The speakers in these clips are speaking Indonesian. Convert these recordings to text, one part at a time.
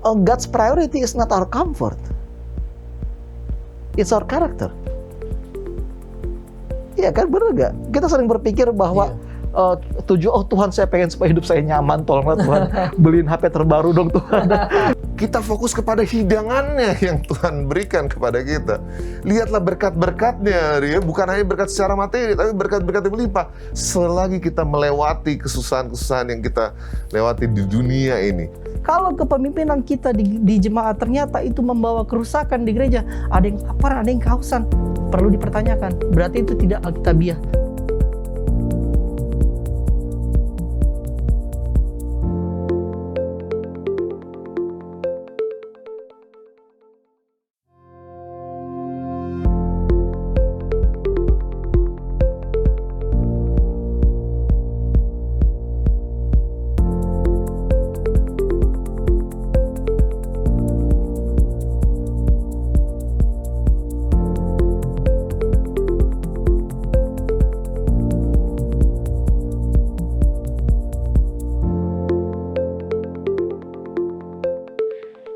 God's priority is not our comfort. It's our character. Iya kan, bener gak? Kita sering berpikir bahwa Tuhan saya pengen supaya hidup saya nyaman, tolonglah Tuhan beliin HP terbaru dong Tuhan. Kita fokus kepada hidangannya yang Tuhan berikan kepada kita. Lihatlah berkat-berkatnya, ya. Bukan hanya berkat secara materi, tapi berkat-berkat yang melimpah. Selagi kita melewati kesusahan-kesusahan yang kita lewati di dunia ini. Kalau kepemimpinan kita di jemaat ternyata itu membawa kerusakan di gereja, ada yang lapar, ada yang kehausan, perlu dipertanyakan. Berarti itu tidak alkitabiah.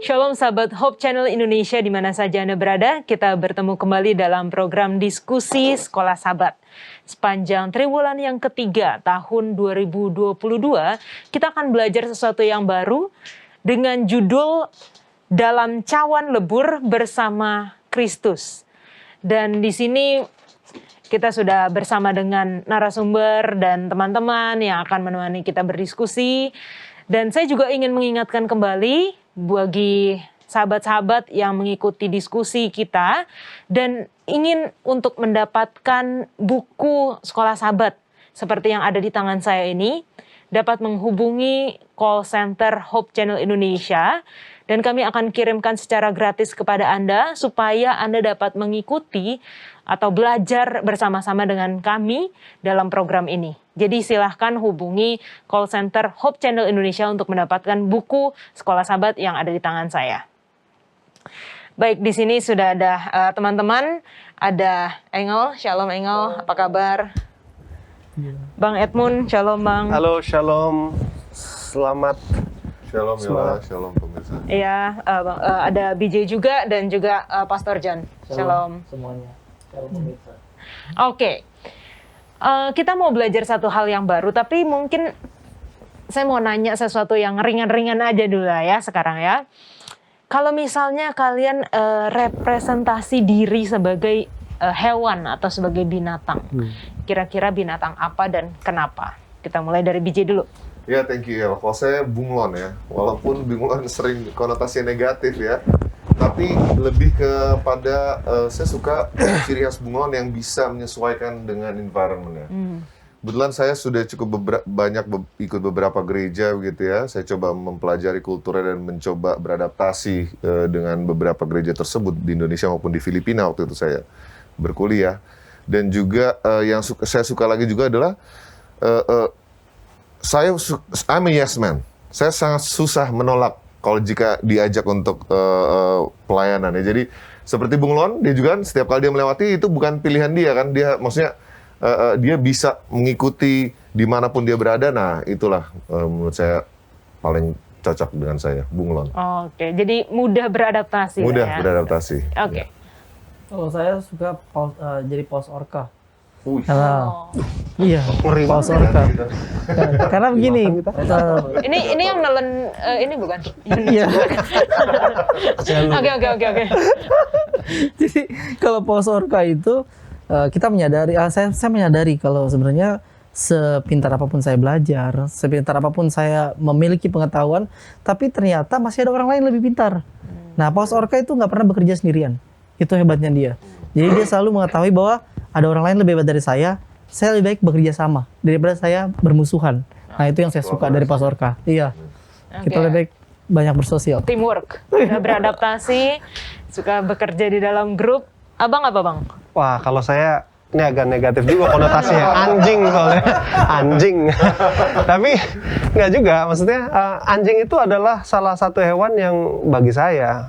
Shalom sahabat Hope Channel Indonesia di mana saja Anda berada, kita bertemu kembali dalam program diskusi Sekolah Sabat. Sepanjang triwulan yang ketiga tahun 2022, kita akan belajar sesuatu yang baru dengan judul Dalam Cawan Lebur Bersama Kristus. Dan di sini kita sudah bersama dengan narasumber dan teman-teman yang akan menemani kita berdiskusi. Dan saya juga ingin mengingatkan kembali bagi sahabat-sahabat yang mengikuti diskusi kita dan ingin untuk mendapatkan buku Sekolah Sabat seperti yang ada di tangan saya ini, dapat menghubungi call center Hope Channel Indonesia dan kami akan kirimkan secara gratis kepada Anda supaya Anda dapat mengikuti atau belajar bersama-sama dengan kami dalam program ini. Jadi silahkan hubungi call center Hope Channel Indonesia untuk mendapatkan buku Sekolah Sabat yang ada di tangan saya. Baik, di sini sudah ada teman-teman, ada Engel, Shalom Engel, apa kabar? Bang Edmund, Shalom Bang. Halo, Shalom, selamat. Shalom Yola, shalom pemirsa. Iya, Bang, ada BJ juga dan juga Pastor John. Shalom. Semuanya. Oke. Kita mau belajar satu hal yang baru, tapi mungkin saya mau nanya sesuatu yang ringan-ringan aja dulu ya sekarang ya. Kalau misalnya kalian representasi diri sebagai hewan atau sebagai binatang, kira-kira binatang apa dan kenapa? Kita mulai dari BJ dulu. Ya, thank you ya. Kalau saya bunglon ya, walaupun bunglon sering konotasi negatif ya, tapi lebih kepada saya suka ciri khas bunglon yang bisa menyesuaikan dengan environment-nya. Kebetulan saya sudah cukup banyak ikut beberapa gereja gitu ya. Saya coba mempelajari kulturnya dan mencoba beradaptasi dengan beberapa gereja tersebut di Indonesia maupun di Filipina waktu itu saya berkuliah. Dan juga yang saya suka lagi juga adalah I'm a yes man. Saya sangat susah menolak kalau jika diajak untuk pelayanan ya. Jadi seperti bunglon, dia juga kan setiap kali dia melewati itu bukan pilihan dia kan. Dia maksudnya dia bisa mengikuti dimanapun dia berada. Nah itulah menurut saya paling cocok dengan saya, bunglon. Oke, jadi mudah beradaptasi. Mudah ya? beradaptasi. Oke. Oh, saya suka jadi paus orca. Oh. Iya, paus orca. Karena begini, Ini yang nelen ini bukan? iya. Oke. Jadi kalau paus orca itu kita menyadari, saya menyadari kalau sebenarnya sepintar apapun saya belajar, sepintar apapun saya memiliki pengetahuan, tapi ternyata masih ada orang lain lebih pintar. Nah, paus orca itu nggak pernah bekerja sendirian. Itu hebatnya dia. Jadi dia selalu mengetahui bahwa ada orang lain lebih hebat dari saya lebih baik bekerja sama daripada saya bermusuhan. Nah, itu yang saya suka dari paus orca. Iya. Kita lebih baik banyak bersosial. Teamwork, sudah beradaptasi, suka bekerja di dalam grup. Abang apa bang? Wah, kalau saya ini agak negatif juga konotasinya. Anjing soalnya. Anjing. Tapi nggak juga, maksudnya anjing itu adalah salah satu hewan yang bagi saya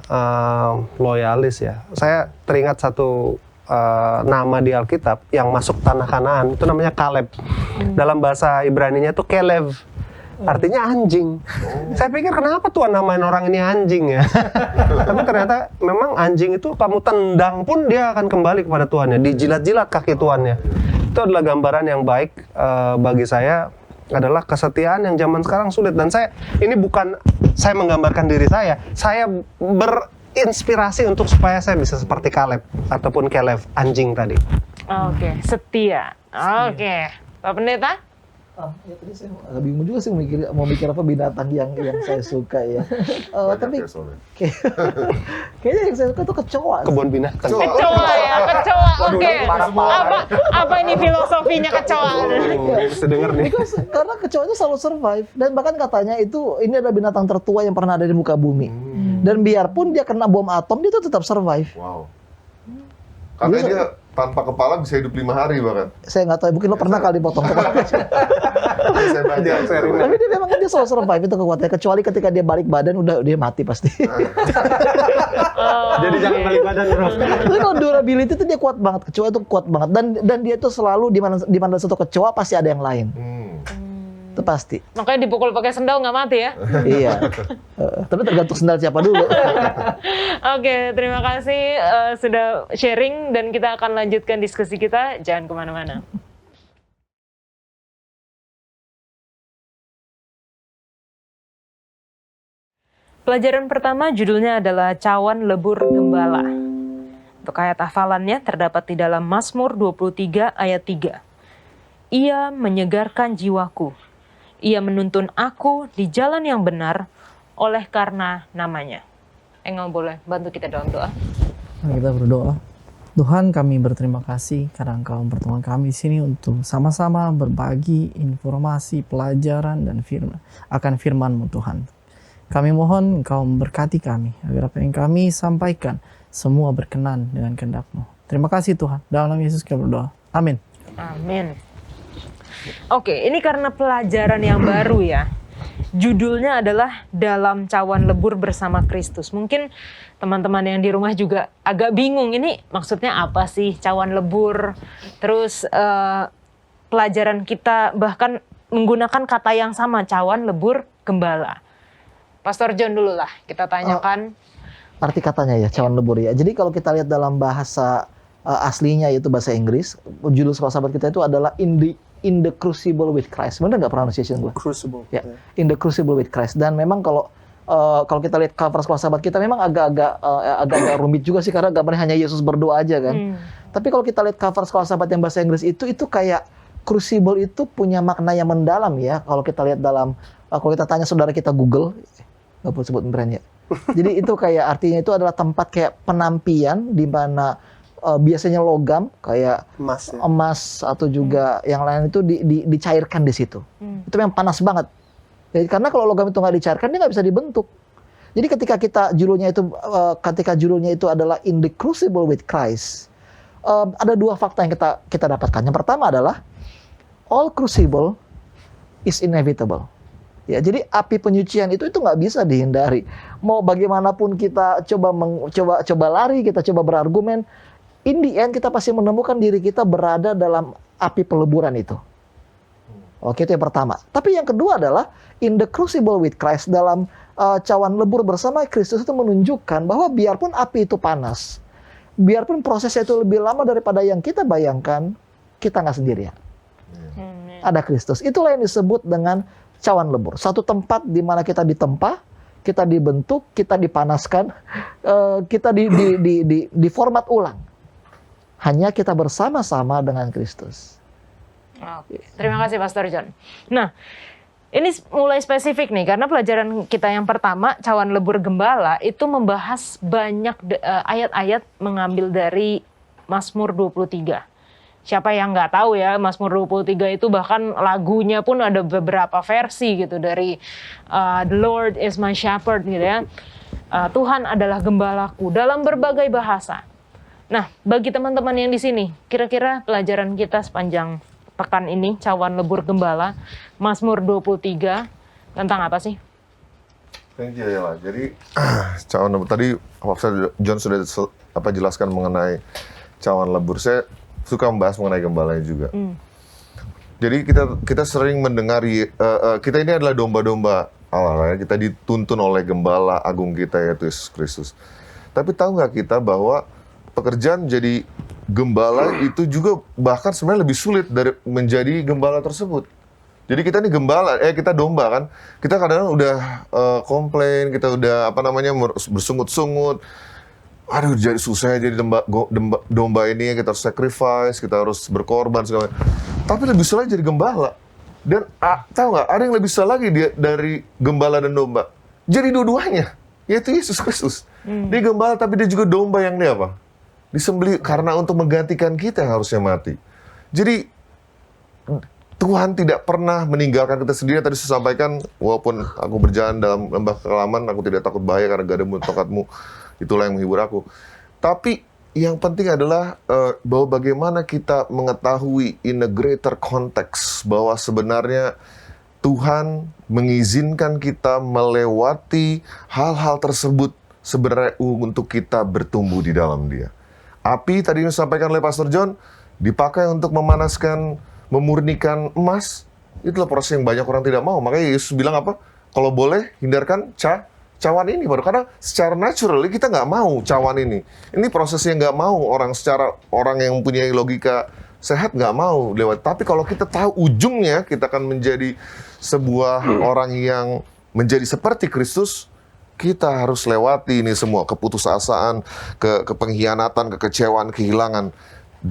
loyalis ya. Saya teringat satu nama di Alkitab yang masuk tanah Kanaan, itu namanya Kaleb. Dalam bahasa Ibraninya itu Kelev. artinya anjing. Saya pikir kenapa Tuhan namain orang ini anjing ya? Tapi ternyata memang anjing itu kamu tendang pun dia akan kembali kepada Tuhannya, dijilat-jilat kaki Tuhannya. Itu adalah gambaran yang baik bagi saya, adalah kesetiaan yang zaman sekarang sulit. Dan ini bukan saya menggambarkan diri saya berinspirasi untuk supaya saya bisa seperti Kaleb ataupun Caleb, anjing tadi. Oke, setia. Oke, Pak Pendeta? Ya tadi saya agak bingung juga sih mau mikir apa binatang yang saya suka ya. Tapi Ya, soalnya. kayaknya yang saya suka tuh kecoa. Kebun binatang. Kecoa ya, kecoa. Oke. Apa ini filosofinya kecoa? Bisa denger nih. Karena kecoa itu selalu survive dan bahkan katanya ini adalah binatang tertua yang pernah ada di muka bumi. Dan biarpun dia kena bom atom dia tuh tetap survive. Wow. Katanya dia tanpa kepala bisa hidup 5 hari bahkan. Saya nggak tahu, mungkin lo pernah kali potong kepala. Saya baca. Tapi dia selalu survive, itu kekuatannya. Kecuali ketika dia balik badan udah dia mati pasti. Jadi jangan balik badan, bro. Tapi kalau durability itu dia kuat banget. Kecoa itu kuat banget dan dia itu selalu di mana satu kecoa pasti ada yang lain. Itu pasti. Makanya dipukul pakai sendal nggak mati ya? Iya. Tapi tergantung sendal siapa dulu. Oke, terima kasih sudah sharing dan kita akan lanjutkan diskusi kita. Jangan kemana-mana. Pelajaran pertama judulnya adalah Cawan Lebur Gembala. Untuk ayat hafalannya terdapat di dalam Mazmur 23 ayat 3. Ia menyegarkan jiwaku. Ia menuntun aku di jalan yang benar oleh karena namanya. Engel boleh bantu kita dalam doa. Mari kita berdoa. Tuhan, kami berterima kasih karena Engkau mempertemukan kami di sini untuk sama-sama berbagi informasi, pelajaran dan akan firman-Mu Tuhan. Kami mohon Engkau memberkati kami agar apa yang kami sampaikan semua berkenan dengan kehendak-Mu. Terima kasih Tuhan. Dalam nama Yesus kami berdoa. Amin. Amin. Oke, ini karena pelajaran yang baru ya. Judulnya adalah Dalam Cawan Lebur Bersama Kristus. Mungkin teman-teman yang di rumah juga agak bingung, ini maksudnya apa sih cawan lebur? Terus pelajaran kita bahkan menggunakan kata yang sama, cawan lebur gembala. Pastor John dulu lah, kita tanyakan. Arti katanya ya, cawan lebur ya. Jadi kalau kita lihat dalam bahasa aslinya yaitu bahasa Inggris, judul sekolah sahabat kita itu adalah In the Crucible with Christ. Benar nggak pronunciation gue? Crucible. Ya, In the Crucible with Christ. Dan memang kalau kita lihat cover sekolah sahabat kita memang agak rumit juga sih karena gambarnya hanya Yesus berdoa aja kan. Tapi kalau kita lihat cover sekolah sahabat yang bahasa Inggris itu kayak crucible itu punya makna yang mendalam ya. Kalau kita lihat dalam kalau kita tanya saudara kita Google, nggak perlu sebut brandnya. Jadi itu kayak artinya itu adalah tempat kayak penampian di mana biasanya logam kayak emas atau juga yang lain itu dicairkan di situ. Itu memang panas banget. Jadi, karena kalau logam itu nggak dicairkan dia nggak bisa dibentuk. Jadi ketika judulnya itu adalah In the Crucible with Christ, ada dua fakta yang kita dapatkan. Yang pertama adalah all crucible is inevitable. Ya, jadi api penyucian itu nggak bisa dihindari. Mau bagaimanapun kita coba lari, kita coba berargumen, in the end kita pasti menemukan diri kita berada dalam api peleburan itu. Oke, itu yang pertama. Tapi yang kedua adalah in the crucible with Christ, dalam cawan lebur bersama Kristus itu menunjukkan bahwa biarpun api itu panas, biarpun prosesnya itu lebih lama daripada yang kita bayangkan, kita nggak sendirian. Ada Kristus. Itulah yang disebut dengan cawan lebur. Satu tempat di mana kita ditempa, kita dibentuk, kita dipanaskan, kita di format ulang. Hanya kita bersama-sama dengan Kristus. Oke. Terima kasih Pastor John. Nah, ini mulai spesifik nih karena pelajaran kita yang pertama, cawan lebur gembala, itu membahas banyak ayat-ayat mengambil dari Mazmur 23. Siapa yang nggak tahu ya, Mazmur 23 itu bahkan lagunya pun ada beberapa versi gitu dari The Lord is my shepherd gitu ya. Tuhan adalah gembalaku dalam berbagai bahasa. Nah, bagi teman-teman yang di sini, kira-kira pelajaran kita sepanjang pekan ini, cawan lebur gembala, Mazmur 23, tentang apa sih? Thank you ya. Jadi cawan lebur tadi Pastor John sudah jelaskan mengenai cawan lebur. Saya suka membahas mengenai gembalanya juga. Jadi kita sering mendengar kita ini adalah domba-domba Allah, ya. Kita dituntun oleh gembala agung kita yaitu Yesus Kristus. Tapi tahu nggak kita bahwa pekerjaan jadi gembala itu juga bahkan sebenarnya lebih sulit dari menjadi gembala tersebut. Jadi kita ini gembala, kita domba kan. Kita kadang-kadang udah komplain, kita udah bersungut-sungut. Aduh, jadi susah jadi domba ini, kita harus sacrifice, kita harus berkorban segala macam. Tapi lebih susah jadi gembala. Dan tahu nggak, ada yang lebih susah lagi dari gembala dan domba. Jadi dua-duanya, yaitu Yesus Kristus. Dia gembala tapi dia juga domba yang dia apa? Disembelih karena untuk menggantikan kita yang harusnya mati. Jadi Tuhan tidak pernah meninggalkan kita sendiri. Tadi saya sampaikan, walaupun aku berjalan dalam lembah kekelaman, aku tidak takut bahaya karena gadamu, tongkatmu, itulah yang menghibur aku. Tapi yang penting adalah bahwa bagaimana kita mengetahui in a greater context bahwa sebenarnya Tuhan mengizinkan kita melewati hal-hal tersebut sebenarnya untuk kita bertumbuh di dalam Dia. Api tadi yang disampaikan oleh Pastor John dipakai untuk memanaskan, memurnikan emas. Itulah proses yang banyak orang tidak mau. Makanya Yesus bilang apa? Kalau boleh hindarkan cawan ini. Karena secara natural kita nggak mau cawan ini. Ini prosesnya nggak mau orang yang mempunyai logika sehat nggak mau lewat. Tapi kalau kita tahu ujungnya kita akan menjadi sebuah orang yang menjadi seperti Kristus, kita harus lewati ini semua, keputusasaan, kepengkhianatan, kekecewaan, kehilangan.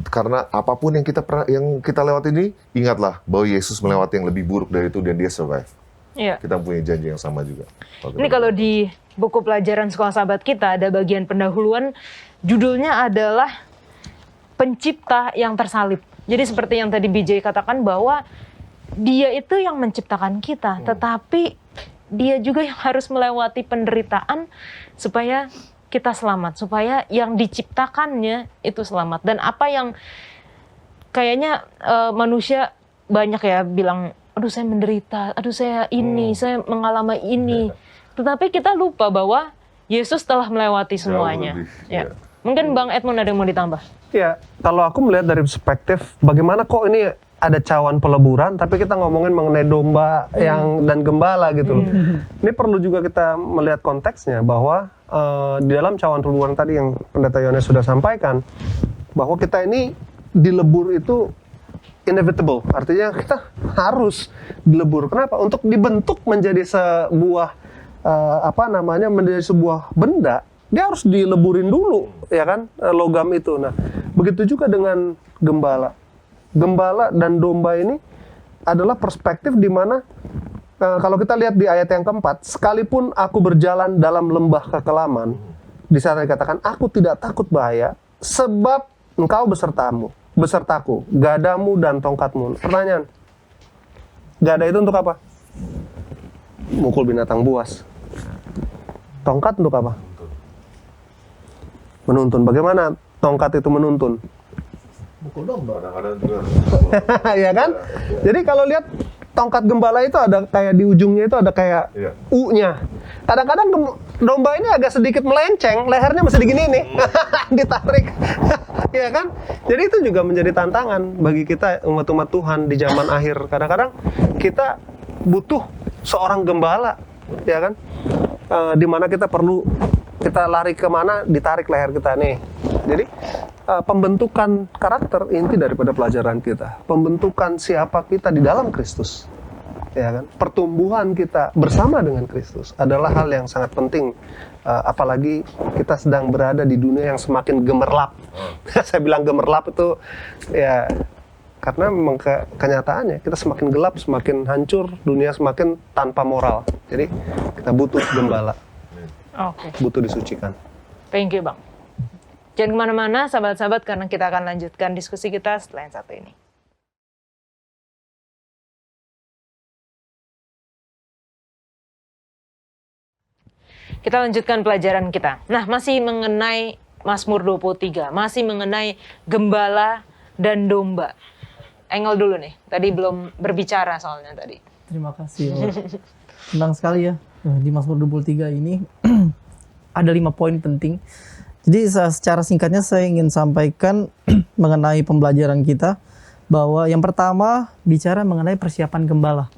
Karena apapun yang kita lewati ini, ingatlah bahwa Yesus melewati yang lebih buruk dari itu dan Dia survive. Iya. Kita punya janji yang sama juga. Ini kalau di buku pelajaran Sekolah Sahabat kita ada bagian pendahuluan, judulnya adalah Pencipta yang Tersalib. Jadi seperti yang tadi BJ katakan bahwa Dia itu yang menciptakan kita, tetapi Dia juga yang harus melewati penderitaan supaya kita selamat, supaya yang diciptakannya itu selamat. Dan apa yang kayaknya manusia banyak ya bilang, aduh saya menderita, aduh saya ini, saya mengalami ini. Tetapi kita lupa bahwa Yesus telah melewati semuanya. Ya. Mungkin Bang Edmund ada yang mau ditambah? Ya, kalau aku melihat dari perspektif bagaimana kok ini ada cawan peleburan, tapi kita ngomongin mengenai domba dan gembala gitu loh. Ini perlu juga kita melihat konteksnya bahwa di dalam cawan peleburan tadi yang Pendeta Yones sudah sampaikan, bahwa kita ini dilebur itu inevitable, artinya kita harus dilebur. Kenapa? Untuk dibentuk menjadi sebuah menjadi sebuah benda, dia harus dileburin dulu, ya kan, logam itu. Nah, begitu juga dengan gembala. Gembala dan domba ini adalah perspektif di mana kalau kita lihat di ayat yang keempat, sekalipun aku berjalan dalam lembah kekelaman, di saat dikatakan aku tidak takut bahaya, sebab engkau besertaku, gadamu dan tongkatmu. Pertanyaan, gada itu untuk apa? Mukul binatang buas. Tongkat untuk apa? Menuntun. Bagaimana tongkat itu menuntun? Mukul domba. Kadang-kadang juga. Ya kan? Jadi kalau lihat tongkat gembala itu ada kayak di ujungnya itu ada kayak U-nya. Kadang-kadang domba ini agak sedikit melenceng, lehernya masih digini nih, ditarik. Ya kan? Jadi itu juga menjadi tantangan bagi kita umat-umat Tuhan di zaman akhir. Kadang-kadang kita butuh seorang gembala, ya kan? Di mana kita lari kemana, ditarik leher kita nih. Jadi pembentukan karakter inti daripada pelajaran kita, pembentukan siapa kita di dalam Kristus, ya kan? Pertumbuhan kita bersama dengan Kristus adalah hal yang sangat penting, apalagi kita sedang berada di dunia yang semakin gemerlap. Saya bilang gemerlap itu ya karena memang kenyataannya kita semakin gelap, semakin hancur, dunia semakin tanpa moral. Jadi kita butuh gembala, butuh disucikan. Thank you Bang. Jangan kemana-mana sahabat-sahabat, karena kita akan lanjutkan diskusi kita setelah yang satu ini. Kita lanjutkan pelajaran kita. Nah, masih mengenai Mazmur 23, masih mengenai gembala dan domba. Engel dulu nih, tadi belum berbicara soalnya tadi. Terima kasih. Senang sekali ya, di Mazmur 23 ini ada 5 poin penting. Jadi secara singkatnya saya ingin sampaikan mengenai pembelajaran kita bahwa yang pertama bicara mengenai persiapan gembala.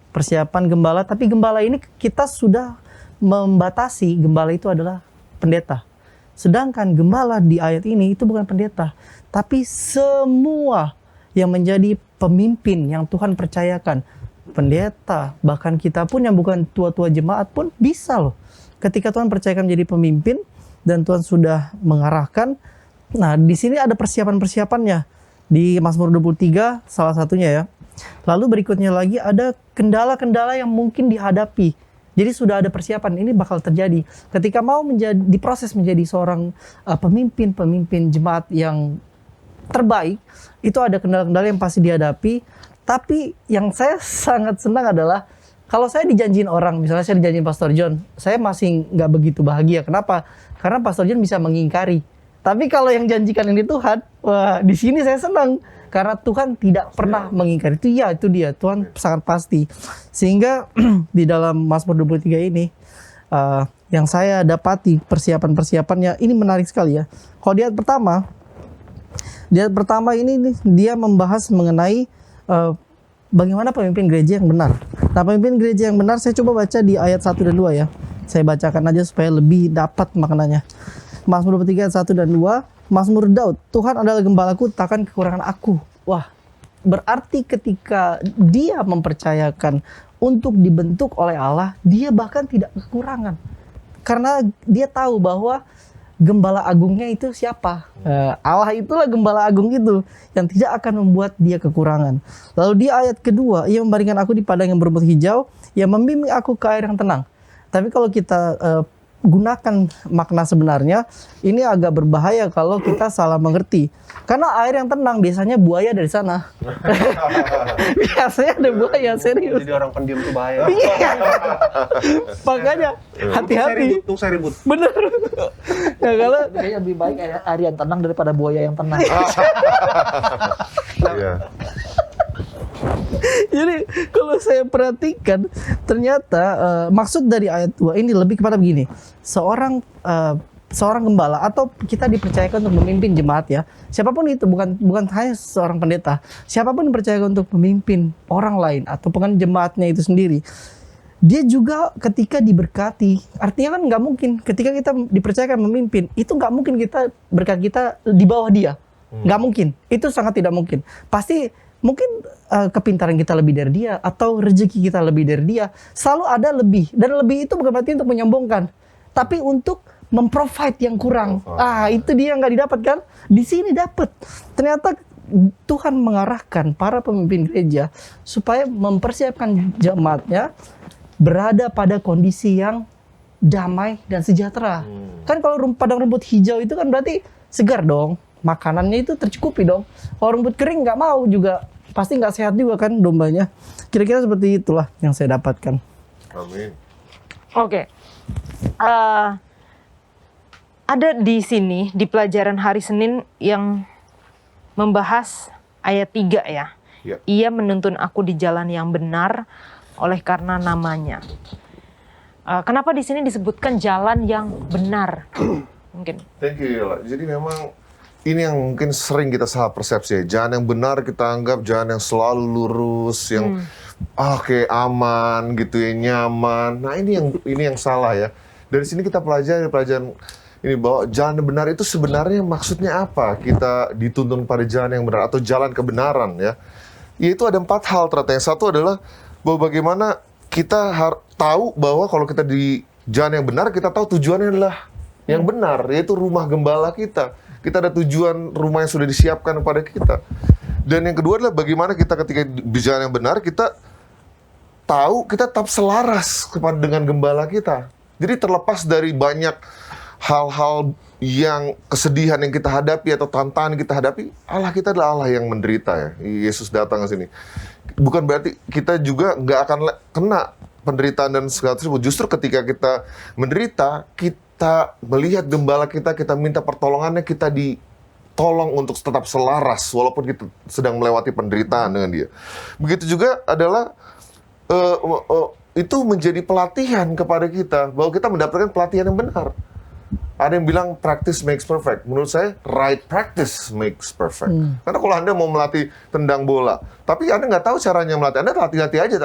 Persiapan gembala, tapi gembala ini kita sudah membatasi gembala itu adalah pendeta. Sedangkan gembala di ayat ini itu bukan pendeta, tapi semua yang menjadi pemimpin yang Tuhan percayakan. Pendeta, bahkan kita pun yang bukan tua-tua jemaat pun bisa loh. Ketika Tuhan percayakan menjadi pemimpin dan Tuhan sudah mengarahkan. Nah, di sini ada persiapan-persiapannya. Di Mazmur 23 salah satunya ya. Lalu berikutnya lagi ada kendala-kendala yang mungkin dihadapi. Jadi sudah ada persiapan, ini bakal terjadi. Ketika mau diproses menjadi seorang pemimpin jemaat yang terbaik, itu ada kendala-kendala yang pasti dihadapi. Tapi yang saya sangat senang adalah kalau saya dijanjiin orang, misalnya saya dijanjiin Pastor John, saya masih nggak begitu bahagia. Kenapa? Karena Pastor John bisa mengingkari. Tapi kalau yang janjikan ini Tuhan, wah di sini saya senang. Karena Tuhan tidak pernah mengingkari. Itu dia. Tuhan sangat pasti. Sehingga di dalam Mazmur 23 ini, yang saya dapati persiapan-persiapannya, ini menarik sekali ya. Kalau di ayat pertama ini dia membahas mengenai bagaimana pemimpin gereja yang benar. Nah, pemimpin gereja yang benar saya coba baca di ayat 1 dan 2 ya. Saya bacakan aja supaya lebih dapat maknanya. Mazmur 23 ayat 1 dan 2. Mazmur Daud, Tuhan adalah gembalaku, takkan kekurangan aku. Wah, berarti ketika dia mempercayakan untuk dibentuk oleh Allah, dia bahkan tidak kekurangan. Karena dia tahu bahwa gembala agungnya itu siapa? Allah itulah gembala agung itu yang tidak akan membuat dia kekurangan. Lalu di ayat kedua, ia membaringkan aku di padang yang berumput hijau, ia membimbing aku ke air yang tenang. Tapi kalau kita gunakan makna sebenarnya, ini agak berbahaya kalau kita salah mengerti. Karena air yang tenang biasanya buaya dari sana. Biasanya ada buaya, serius. Jadi orang pendiam itu bahaya. Iya. Makanya hati-hati. Tunggu saya ribut. Bener. Ya, kalau Kayaknya lebih baik air yang tenang daripada buaya yang tenang. Iya. Jadi kalau saya perhatikan ternyata maksud dari ayat 2 ini lebih kepada begini. Seorang gembala atau kita dipercayakan untuk memimpin jemaat ya. Siapapun itu, bukan hanya seorang pendeta. Siapapun dipercayakan untuk memimpin orang lain atau bukan jemaatnya itu sendiri. Dia juga ketika diberkati, artinya kan nggak mungkin ketika kita dipercayakan memimpin, itu nggak mungkin kita berkat kita di bawah dia. Nggak mungkin, itu sangat tidak mungkin. Pasti mungkin kepintaran kita lebih dari dia atau rezeki kita lebih dari dia. Selalu ada lebih, dan lebih itu bukan berarti untuk menyombongkan, tapi untuk memprovide yang kurang. Itu dia yang nggak didapat kan? Di sini dapat. Ternyata Tuhan mengarahkan para pemimpin gereja supaya mempersiapkan jemaatnya berada pada kondisi yang damai dan sejahtera. Kan kalau padang rumput hijau itu kan berarti segar dong. Makanannya itu tercukupi dong. Kalau rumput kering nggak mau juga, pasti nggak sehat juga kan dombanya. Kira-kira seperti itulah yang saya dapatkan. Amin. Oke. Ada di sini, di pelajaran hari Senin yang membahas ayat 3 ya. Ya. Ia menuntun aku di jalan yang benar oleh karena namanya. Kenapa di sini disebutkan jalan yang benar? Mungkin. Thank you, Yola. Jadi memang ini yang mungkin sering kita salah persepsi ya. Jalan yang benar kita anggap jalan yang selalu lurus, yang kayak aman gitu ya, nyaman. Nah ini yang salah ya. Dari sini kita pelajari pelajaran ini bahwa jalan yang benar itu sebenarnya maksudnya apa? Kita dituntun pada jalan yang benar atau jalan kebenaran ya. Yaitu ada 4 hal ternyata. Yang satu adalah bahwa bagaimana kita tahu bahwa kalau kita di jalan yang benar, kita tahu tujuannya adalah yang benar, yaitu rumah gembala kita. Kita ada tujuan rumah yang sudah disiapkan kepada kita. Dan yang kedua adalah bagaimana kita ketika di jalan yang benar, kita tahu kita tetap selaras dengan gembala kita. Jadi terlepas dari banyak hal-hal yang kesedihan yang kita hadapi atau tantangan yang kita hadapi, Allah kita adalah Allah yang menderita ya. Yesus datang ke sini. Bukan berarti kita juga nggak akan kena penderitaan dan segala tersebut. Justru ketika kita menderita, kita melihat gembala kita minta pertolongannya, kita ditolong untuk tetap selaras walaupun kita sedang melewati penderitaan dengan dia. Begitu juga adalah itu menjadi pelatihan kepada kita bahwa kita mendapatkan pelatihan yang benar. Ada yang bilang practice makes perfect. Menurut saya, right practice makes perfect. Karena kalau Anda mau melatih tendang bola, tapi Anda nggak tahu caranya melatih, Anda latih-latih aja,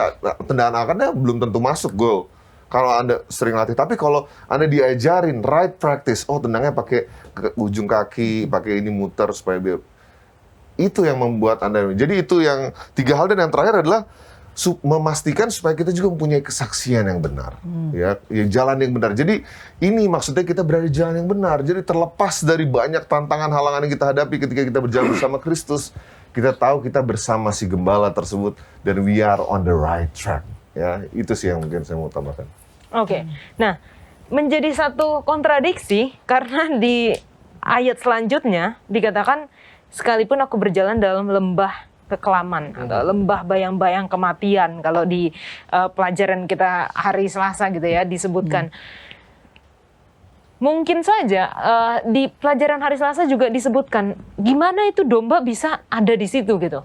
tendangan Anda belum tentu masuk gol. Kalau Anda sering latih, tapi kalau Anda diajarin right practice, oh tendangnya pakai ujung kaki, pakai ini muter supaya biar, itu yang membuat Anda. Jadi itu yang 3 hal, dan yang terakhir adalah memastikan supaya kita juga mempunyai kesaksian yang benar, ya jalan yang benar. Jadi ini maksudnya kita berada di jalan yang benar. Jadi terlepas dari banyak tantangan, halangan yang kita hadapi ketika kita berjalan bersama Kristus, kita tahu kita bersama si gembala tersebut dan we are on the right track. Ya, itu sih yang mungkin saya mau tambahkan. Oke. Nah, menjadi satu kontradiksi karena di ayat selanjutnya dikatakan sekalipun aku berjalan dalam lembah kekelaman atau lembah bayang-bayang kematian, kalau di pelajaran kita hari Selasa gitu ya disebutkan. Mungkin saja di pelajaran hari Selasa juga disebutkan gimana itu domba bisa ada di situ gitu.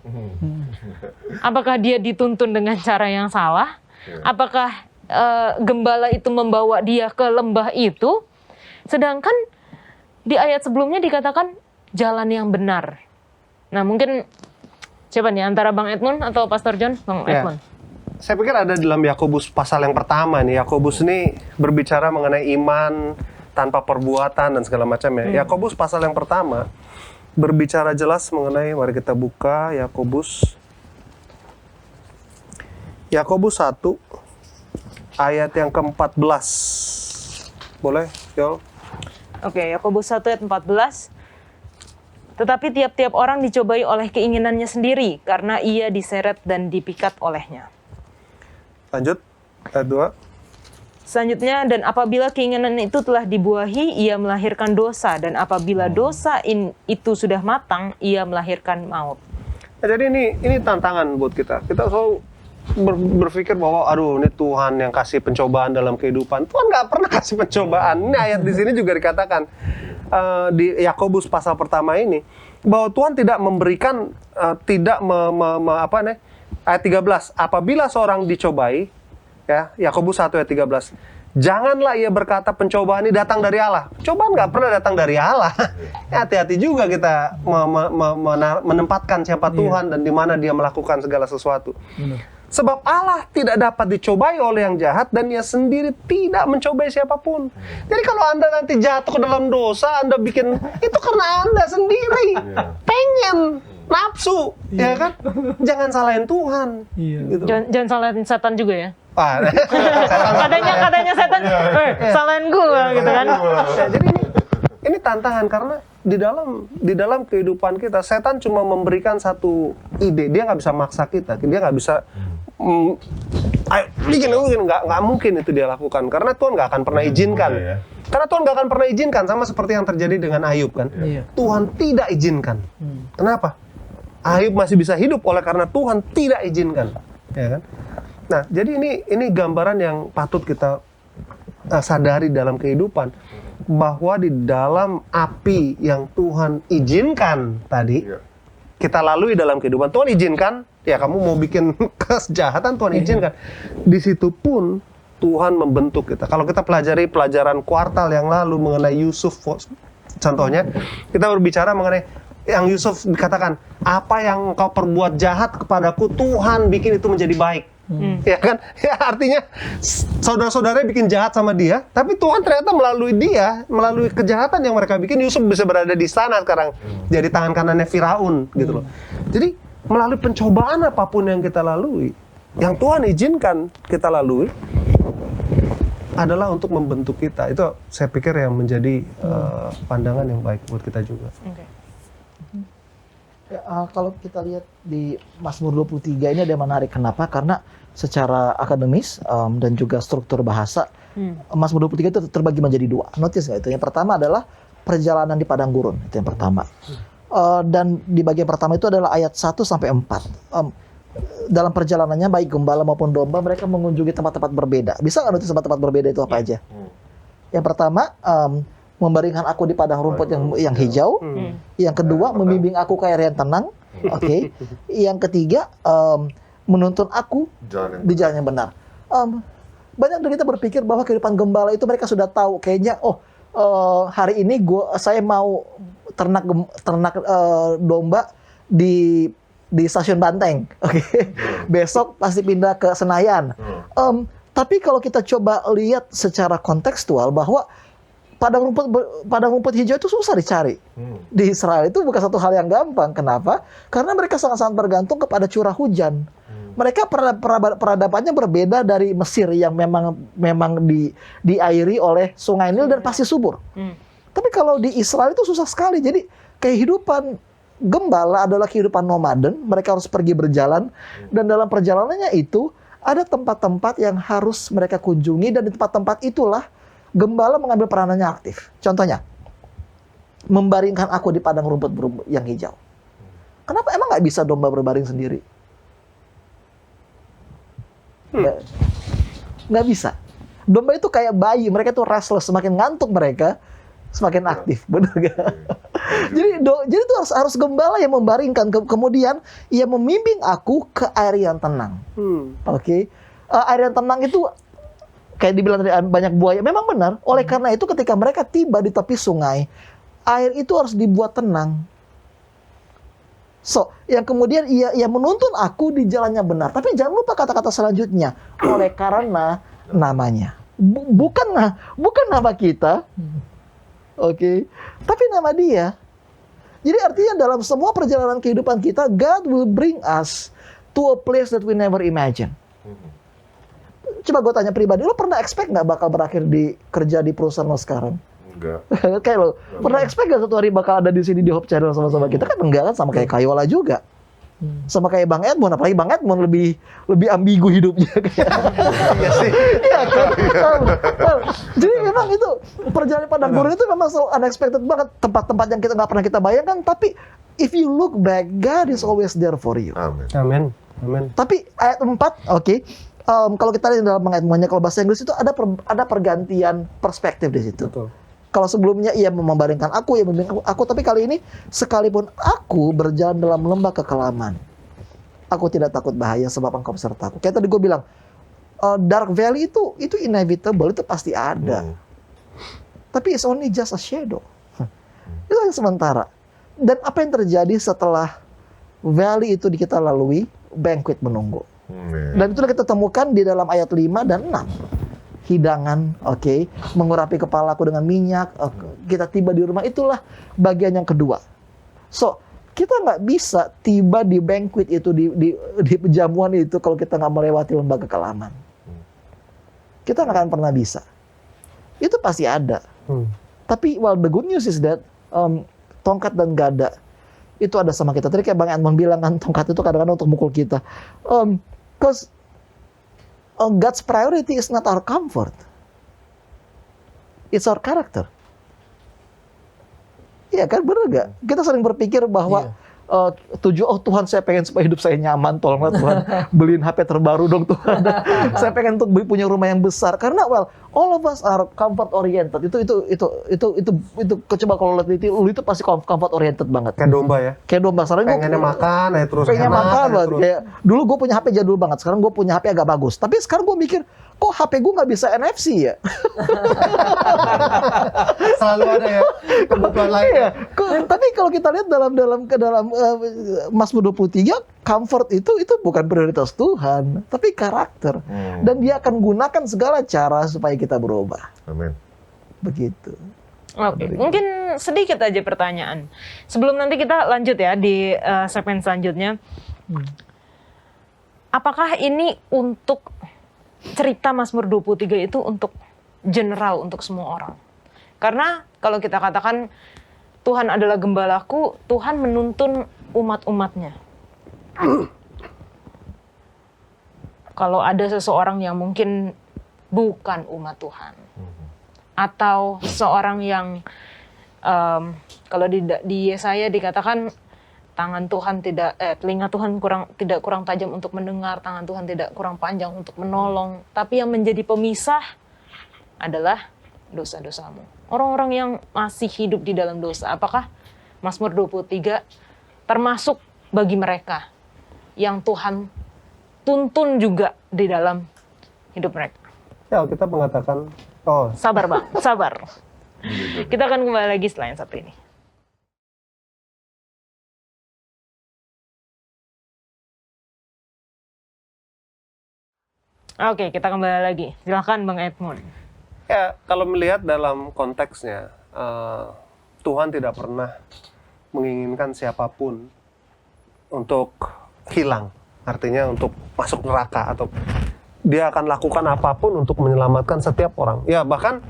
Apakah dia dituntun dengan cara yang salah? Apakah gembala itu membawa dia ke lembah itu? Sedangkan di ayat sebelumnya dikatakan jalan yang benar. Nah, mungkin siapa nih, antara Bang Edmund atau Pastor John? Bang Edmund. Saya pikir ada dalam Yakobus pasal yang pertama nih. Yakobus ini berbicara mengenai iman tanpa perbuatan dan segala macam ya. Yakobus pasal yang pertama berbicara jelas mengenai, mari kita buka Yakobus 1 ayat yang ke-14. Boleh, Yol? Oke, Yakobus 1 ayat 14. Tetapi tiap-tiap orang dicobai oleh keinginannya sendiri, karena ia diseret dan dipikat olehnya. Lanjut, ayat 2. Selanjutnya, dan apabila keinginan itu telah dibuahi, ia melahirkan dosa. Dan apabila dosa itu sudah matang, ia melahirkan maut. Nah, jadi ini tantangan buat kita. Kita selalu berpikir bahwa, aduh ini Tuhan yang kasih pencobaan dalam kehidupan. Tuhan nggak pernah kasih pencobaan. Ini ayat di sini juga dikatakan. Di Yakobus pasal pertama ini bahwa Tuhan tidak memberikan ayat 13, apabila seorang dicobai, ya, Yakobus 1 ayat 13, janganlah ia berkata pencobaan ini datang dari Allah. Cobaan nggak pernah datang dari Allah. Hati-hati juga kita menempatkan siapa Tuhan dan di mana dia melakukan segala sesuatu. Sebab Allah tidak dapat dicobai oleh yang jahat dan Ia sendiri tidak mencobai siapapun. Jadi kalau Anda nanti jatuh ke dalam dosa, Anda bikin itu karena Anda sendiri pengen nafsu, ya kan? Jangan salahin Tuhan. Gitu. Jangan salahin setan juga ya. Ah, Katanya setan, salahin gue gitu kan. ya, jadi ini tantangan karena di dalam kehidupan kita setan cuma memberikan satu ide. Dia nggak bisa maksa kita, dia nggak bisa ayo bikin, nggak mungkin itu dia lakukan karena Tuhan nggak akan pernah izinkan. Karena Tuhan nggak akan pernah izinkan, sama seperti yang terjadi dengan Ayub kan. Tuhan tidak izinkan. Kenapa? Ayub masih bisa hidup oleh karena Tuhan tidak izinkan, ya kan? Nah, jadi ini gambaran yang patut kita sadari dalam kehidupan, bahwa di dalam api yang Tuhan izinkan tadi, kita lalui dalam kehidupan. Tuhan izinkan, ya kamu mau bikin kejahatan, Tuhan izinkan. Di situ pun Tuhan membentuk kita. Kalau kita pelajari pelajaran kuartal yang lalu mengenai Yusuf, contohnya, kita berbicara mengenai yang Yusuf dikatakan, apa yang engkau perbuat jahat kepadaku, Tuhan bikin itu menjadi baik. Ya kan? Ya, artinya saudara-saudaranya bikin jahat sama dia, tapi Tuhan ternyata melalui dia, melalui kejahatan yang mereka bikin, Yusuf bisa berada di sana sekarang, jadi tangan kanannya Firaun gitu loh. Jadi melalui pencobaan apapun yang kita lalui, yang Tuhan izinkan kita lalui, adalah untuk membentuk kita. Itu saya pikir yang menjadi pandangan yang baik buat kita juga. Ya, kalau kita lihat di Mazmur 23 ini ada yang menarik. Kenapa? Karena secara akademis dan juga struktur bahasa, Mazmur 23 itu terbagi menjadi dua. Notice nggak itu? Yang pertama adalah perjalanan di padang gurun. Itu yang pertama. Dan di bagian pertama itu adalah ayat 1 sampai 4. Dalam perjalanannya baik gembala maupun domba, mereka mengunjungi tempat-tempat berbeda. Bisa nggak notice tempat-tempat berbeda itu apa aja? Yang pertama, membaringkan aku di padang rumput yang hijau. Yang kedua, membimbing aku ke air yang tenang. Oke. Yang ketiga, menuntun aku di jalan yang benar. Banyak dari kita berpikir bahwa kehidupan gembala itu mereka sudah tahu. Kayaknya, hari ini saya mau ternak domba di stasiun Banteng, oke. Besok pasti pindah ke Senayan. Tapi kalau kita coba lihat secara kontekstual bahwa padang rumput hijau itu susah dicari. Di Israel itu bukan satu hal yang gampang. Kenapa? Karena mereka sangat-sangat bergantung kepada curah hujan. Mereka peradabannya berbeda dari Mesir yang memang diairi oleh Sungai Nil dan pasti subur. Tapi kalau di Israel itu susah sekali. Jadi kehidupan gembala adalah kehidupan nomaden. Mereka harus pergi berjalan, dan dalam perjalanannya itu ada tempat-tempat yang harus mereka kunjungi, dan di tempat-tempat itulah gembala mengambil peranannya aktif. Contohnya, membaringkan aku di padang rumput yang hijau. Kenapa emang nggak bisa domba berbaring sendiri? Nggak bisa. Domba itu kayak bayi, mereka tuh restless. Semakin ngantuk mereka, semakin aktif, benar gak? Jadi itu harus gembala yang membaringkan. Kemudian ia membimbing aku ke air yang tenang. Oke. Air yang tenang itu kayak dibilang tadi banyak buaya. Memang benar. Oleh karena itu ketika mereka tiba di tepi sungai, air itu harus dibuat tenang. So, yang kemudian ia menuntun aku di jalannya benar. Tapi jangan lupa kata-kata selanjutnya. Oleh karena namanya. Bukan nama kita. Oke. Tapi nama dia. Jadi artinya dalam semua perjalanan kehidupan kita, God will bring us to a place that we never imagine. Coba gue tanya pribadi, lo pernah expect nggak bakal berakhir kerja di perusahaan lo sekarang? Enggak. Kayak lo, pernah expect nggak satu hari bakal ada di sini di Hope Channel sama-sama kita? Kan enggak kan, sama kayak Kayola juga. Sama kayak Bang Edmond, apalagi Bang Edmond lebih ambigu hidupnya. Iya sih. Iya kan? Jadi memang itu perjalanan padang gurun itu memang selalu unexpected banget, tempat-tempat yang kita nggak pernah kita bayangkan. Tapi if you look back, God is always there for you. Amin. Amin. Tapi ayat 4, oke. Kalau kita lihat dalam Bang Edmondnya, kalau bahasa Inggris itu ada pergantian perspektif di situ. Betul. Kalau sebelumnya ia membaringkan aku, ia membimbing aku, tapi kali ini sekalipun aku berjalan dalam lembah kekelaman, aku tidak takut bahaya sebab engkau besertaku. Kayak tadi gue bilang, dark valley itu inevitable, itu pasti ada. Tapi it's only just a shadow. Itu yang sementara. Dan apa yang terjadi setelah valley itu kita lalui, banquet menunggu. Dan itulah kita temukan di dalam ayat 5 dan 6. Hidangan, oke, mengurapi kepalaku dengan minyak, kita tiba di rumah, itulah bagian yang kedua. So, kita nggak bisa tiba di banquet itu, di perjamuan itu kalau kita nggak melewati lembah kekelaman. Kita nggak akan pernah bisa. Itu pasti ada. Tapi, the good news is that tongkat dan gada itu ada sama kita. Tadi kayak Bang Edmond bilang kan, tongkat itu kadang-kadang untuk mukul kita. Because God's priority is not our comfort. It's our character. Iya kan, bener gak? Kita sering berpikir bahwa Tuhan, saya pengen supaya hidup saya nyaman, tolonglah Tuhan beliin HP terbaru dong Tuhan. Saya pengen untuk punya rumah yang besar, karena all of us are comfort oriented. Itu coba kalau lihat lu itu pasti comfort oriented banget. Kayak domba ya. Kayak domba. Pengennya makan, terus pengen hemat, makan banget. terus. Kayak dulu gue punya HP jadul banget, sekarang gue punya HP agak bagus. Tapi sekarang gue mikir, kok HP gue nggak bisa NFC ya? Selalu ada ya kebutuhan lain. Iya. Tapi kalau kita lihat dalam Mazmur 23, comfort itu bukan prioritas Tuhan, tapi karakter. Dan Dia akan gunakan segala cara supaya kita berubah. Amin. Begitu. Oke, mungkin sedikit aja pertanyaan. Sebelum nanti kita lanjut ya di segmen selanjutnya. Apakah ini untuk cerita Mazmur 23 itu untuk general, untuk semua orang? Karena kalau kita katakan Tuhan adalah gembalaku, Tuhan menuntun umat-umatnya. Kalau ada seseorang yang mungkin bukan umat Tuhan, atau seorang yang kalau di Yesaya dikatakan telinga Tuhan tidak kurang tajam untuk mendengar, tangan Tuhan tidak kurang panjang untuk menolong, tapi yang menjadi pemisah adalah dosa-dosamu. Orang-orang yang masih hidup di dalam dosa, apakah Mazmur 23 termasuk bagi mereka yang Tuhan tuntun juga di dalam hidup mereka? Ya, kita mengatakan, Sabar Bang, sabar. Kita akan kembali lagi setelah yang satu ini. Oke, kita kembali lagi. Silakan Bang Edmund. Ya, kalau melihat dalam konteksnya, Tuhan tidak pernah menginginkan siapapun untuk hilang. Artinya untuk masuk neraka atau dia akan lakukan apapun untuk menyelamatkan setiap orang. Ya, bahkan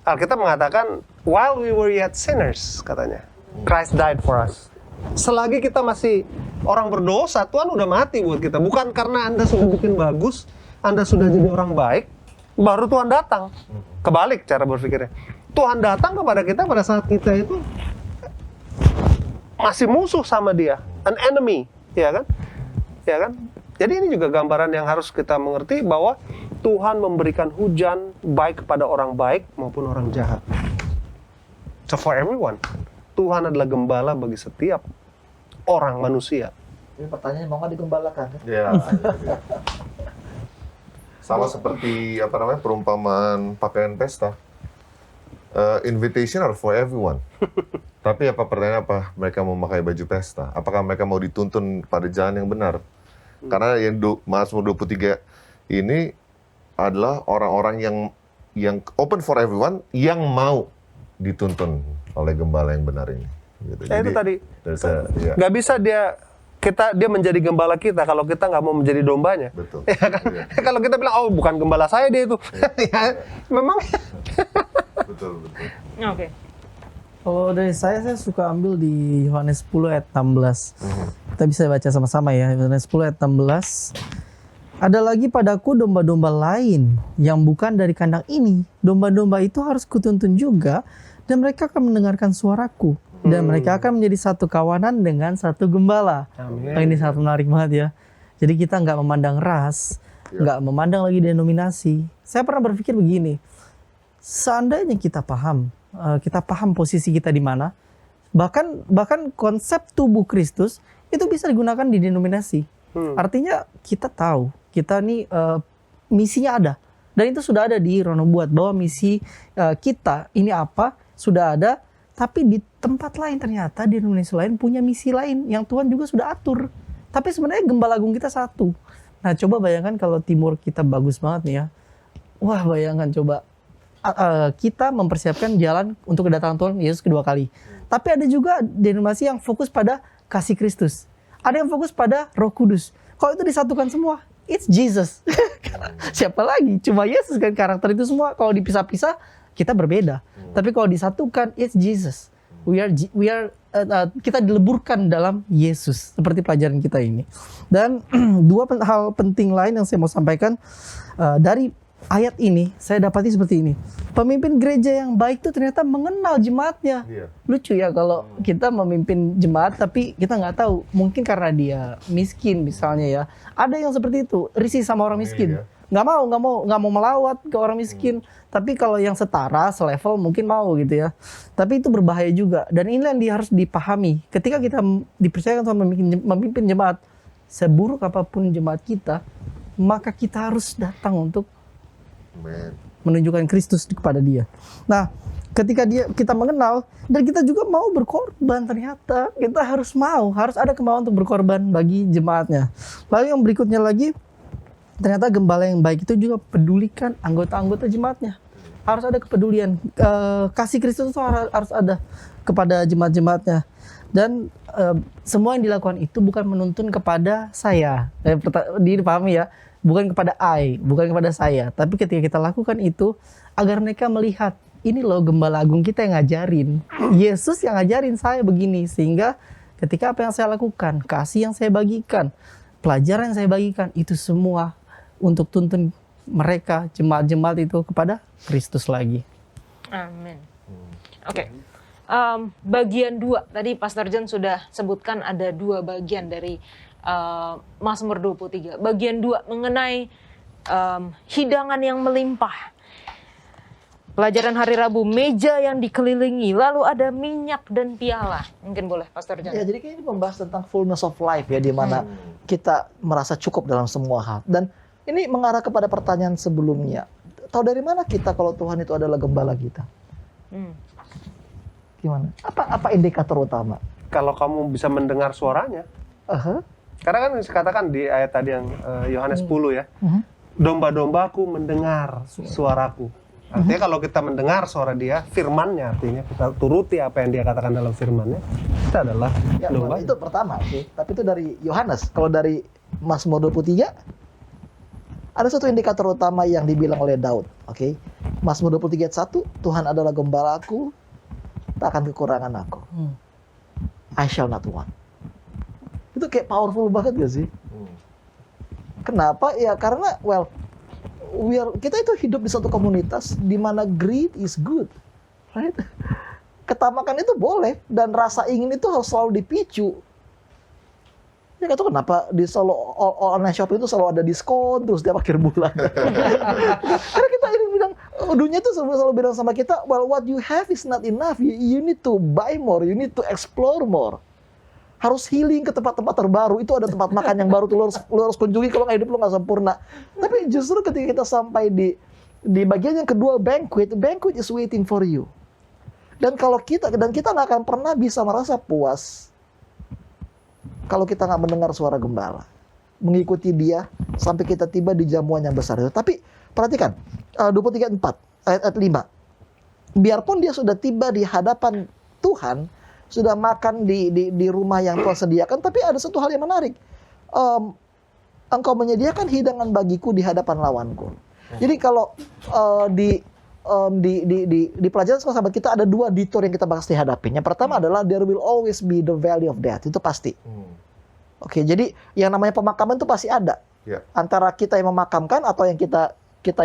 Alkitab mengatakan, while we were yet sinners, katanya, Christ died for us. Selagi kita masih orang berdosa, Tuhan udah mati buat kita. Bukan karena Anda sudah bikin bagus, Anda sudah jadi orang baik, baru Tuhan datang. Kebalik cara berpikirnya. Tuhan datang kepada kita pada saat kita itu masih musuh sama dia, an enemy, ya kan? Ya kan? Jadi ini juga gambaran yang harus kita mengerti bahwa Tuhan memberikan hujan baik kepada orang baik maupun orang jahat. So for everyone, Tuhan adalah gembala bagi setiap orang manusia. Ini pertanyaannya mau nggak digembalakan? Kan? Ya. Sama seperti perumpamaan pakaian pesta. Invitation are for everyone. Tapi pertanyaan apa? Mereka mau memakai baju pesta? Apakah mereka mau dituntun pada jalan yang benar? Karena yang Mazmur 23 ini adalah orang-orang yang open for everyone yang mau dituntun oleh gembala yang benar ini. Gitu. Jadi, itu tadi. Ya. Nggak bisa dia menjadi gembala kita kalau kita nggak mau menjadi dombanya. Betul. Ya kan? Iya. Kalau kita bilang, oh bukan gembala saya dia itu. Ya, memang. Betul. Oke. Kalau dari saya suka ambil di Yohanes 10 ayat 16. Kita bisa baca sama-sama ya, Yohanes 10 ayat 16. Ada lagi padaku domba-domba lain yang bukan dari kandang ini. Domba-domba itu harus kutuntun juga, dan mereka akan mendengarkan suaraku. Dan mereka akan menjadi satu kawanan dengan satu gembala. Amin. Nah, ini sangat menarik banget ya. Jadi kita nggak memandang ras, nggak memandang lagi denominasi. Saya pernah berpikir begini, seandainya kita paham posisi kita di mana, bahkan konsep tubuh Kristus itu bisa digunakan di denominasi. Artinya kita tahu, kita nih misinya ada. Dan itu sudah ada di Roh Nubuat, bahwa misi kita ini apa, sudah ada. Tapi di tempat lain ternyata di Indonesia lain punya misi lain yang Tuhan juga sudah atur. Tapi sebenarnya gembala agung kita satu. Nah, coba bayangkan kalau timur kita bagus banget nih ya. Wah, bayangkan coba kita mempersiapkan jalan untuk kedatangan Tuhan Yesus kedua kali. Tapi ada juga denominasi yang fokus pada kasih Kristus. Ada yang fokus pada Roh Kudus. Kalau itu disatukan semua, it's Jesus. Siapa lagi? Cuma Yesus kan karakter itu semua. Kalau dipisah-pisah, kita berbeda. Tapi kalau disatukan, it's Jesus. Kita dileburkan dalam Yesus, seperti pelajaran kita ini. Dan dua hal penting lain yang saya mau sampaikan dari ayat ini, saya dapati seperti ini. Pemimpin gereja yang baik itu ternyata mengenal jemaatnya. Iya. Lucu ya kalau kita memimpin jemaat tapi kita nggak tahu. Mungkin karena dia miskin misalnya ya. Ada yang seperti itu, risih sama orang miskin. Iya. Nggak mau melawat ke orang miskin. Tapi kalau yang setara, selevel mungkin mau gitu ya. Tapi itu berbahaya juga. Dan ini yang harus dipahami. Ketika kita dipercayakan Tuhan memimpin jemaat, seburuk apapun jemaat kita, maka kita harus datang untuk menunjukkan Kristus kepada dia. Nah, ketika kita mengenal dan kita juga mau berkorban, ternyata kita harus ada kemauan untuk berkorban bagi jemaatnya. Lalu yang berikutnya lagi, ternyata gembala yang baik itu juga pedulikan anggota-anggota jemaatnya. Harus ada kepedulian. Kasih Kristus itu harus ada kepada jemaat-jemaatnya. Dan semua yang dilakukan itu bukan menuntun kepada saya. Dipahami ya. Bukan kepada bukan kepada saya. Tapi ketika kita lakukan itu, agar mereka melihat, ini loh gembala agung kita yang ngajarin. Yesus yang ngajarin saya begini. Sehingga ketika apa yang saya lakukan, kasih yang saya bagikan, pelajaran yang saya bagikan, itu semua untuk tuntun mereka, jemaat-jemaat itu kepada Kristus lagi. Amin. Oke. Bagian 2, tadi Pastor John sudah sebutkan ada 2 bagian dari Mazmur 23. Bagian 2 mengenai hidangan yang melimpah. Pelajaran hari Rabu, meja yang dikelilingi, lalu ada minyak dan piala. Mungkin boleh Pastor John. Ya, jadi ini membahas tentang fullness of life ya, di mana kita merasa cukup dalam semua hal. Dan ini mengarah kepada pertanyaan sebelumnya. Tahu dari mana kita kalau Tuhan itu adalah gembala kita? Gimana? Apa indikator utama? Kalau kamu bisa mendengar suaranya, Aha. karena kan dikatakan di ayat tadi yang Yohanes 10 ya, domba-dombaku mendengar suaraku. Artinya kalau kita mendengar suara dia, firmannya, artinya kita turuti apa yang dia katakan dalam firmannya, kita adalah Ya, domba. itu pertama, tapi itu dari Yohanes. Kalau dari Mazmur 23, ada satu indikator utama yang dibilang oleh Daud. Oke, Mazmur 23 ayat 1, Tuhan adalah gembalaku, tak akan kekurangan aku. I shall not want. Itu kayak powerful banget gak sih? Kenapa? Ya karena, kita itu hidup di satu komunitas di mana greed is good, right? Ketamakan itu boleh dan rasa ingin itu harus selalu dipicu. Ya itu kenapa di selalu online shopping itu selalu ada diskon terus di akhir bulan. Karena kita ini bilang, dunia itu selalu bilang sama kita, well, what you have is not enough. You need to buy more, you need to explore more. Harus healing ke tempat-tempat terbaru. Itu ada tempat makan yang baru tuh lu harus kunjungi kalau nggak hidup lu nggak sempurna. Tapi justru ketika kita sampai di bagian yang kedua, banquet is waiting for you. Dan kita nggak akan pernah bisa merasa puas kalau kita nggak mendengar suara gembala, mengikuti dia sampai kita tiba di jamuan yang besar itu. Tapi perhatikan 23:4 ayat 5. Biarpun dia sudah tiba di hadapan Tuhan, sudah makan di rumah yang Tuhan sediakan, tapi ada satu hal yang menarik. Engkau menyediakan hidangan bagiku di hadapan lawanku. Jadi kalau di pelajaran sekolah sahabat kita ada dua detour yang kita bakal dihadapin. Yang pertama adalah there will always be the valley of death. Itu pasti. Oke, jadi yang namanya pemakaman itu pasti ada. Ya. Antara kita yang memakamkan atau yang kita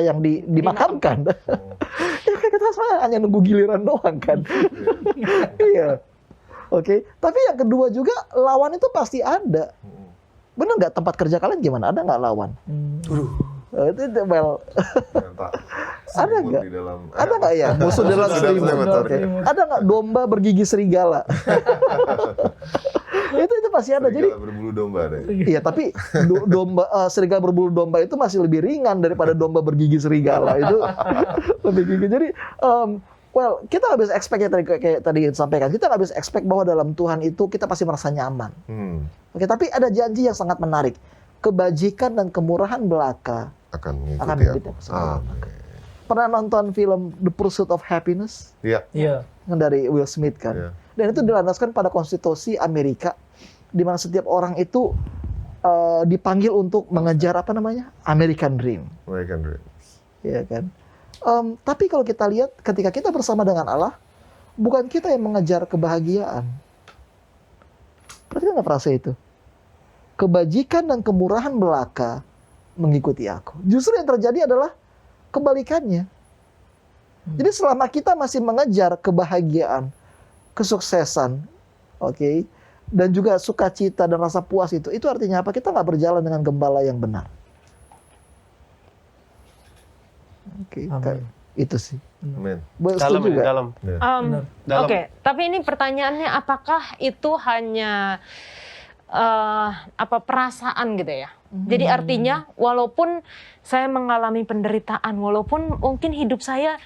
yang dimakamkan. Ya kan kita hanya nunggu giliran doang kan. Iya. Oke, tapi yang kedua juga lawan itu pasti ada. Bener nggak, tempat kerja kalian gimana? Ada nggak lawan? Itu ada nggak? Ada nggak ya? Musuh dalam selimut. Oke. Ada nggak domba bergigi serigala? itu pasti ada. Jadi berbulu domba deh. iya, tapi serigala berbulu domba itu masih lebih ringan daripada domba bergigi serigala. Itu lebih gigi. Jadi kita nggak bisa expect ya kayak tadi disampaikan. Kita nggak bisa expect bahwa dalam Tuhan itu kita pasti merasa nyaman. Oke, tapi ada janji yang sangat menarik. Kebajikan dan kemurahan belaka Akan mengikuti aku. aku. Pernah nonton film The Pursuit of Happiness? Iya. Iya. Yang dari Will Smith kan? Iya. Dan itu dilandaskan pada konstitusi Amerika, di mana setiap orang itu dipanggil untuk mengejar apa namanya? American Dream. American Dream. Ya kan? Tapi kalau kita lihat ketika kita bersama dengan Allah, bukan kita yang mengejar kebahagiaan. Perhatikan nggak frase itu? Kebajikan dan kemurahan belaka mengikuti aku. Justru yang terjadi adalah kebalikannya. Jadi selama kita masih mengejar kebahagiaan, kesuksesan, oke, dan juga sukacita dan rasa puas itu artinya apa? Kita nggak berjalan dengan gembala yang benar. Oke, Amin. itu sih. Amin. Dalam Setuju ini, nggak? dalam. Ya. Dalam. Oke, tapi ini pertanyaannya apakah itu hanya perasaan gitu ya? Jadi artinya walaupun saya mengalami penderitaan, walaupun mungkin hidup saya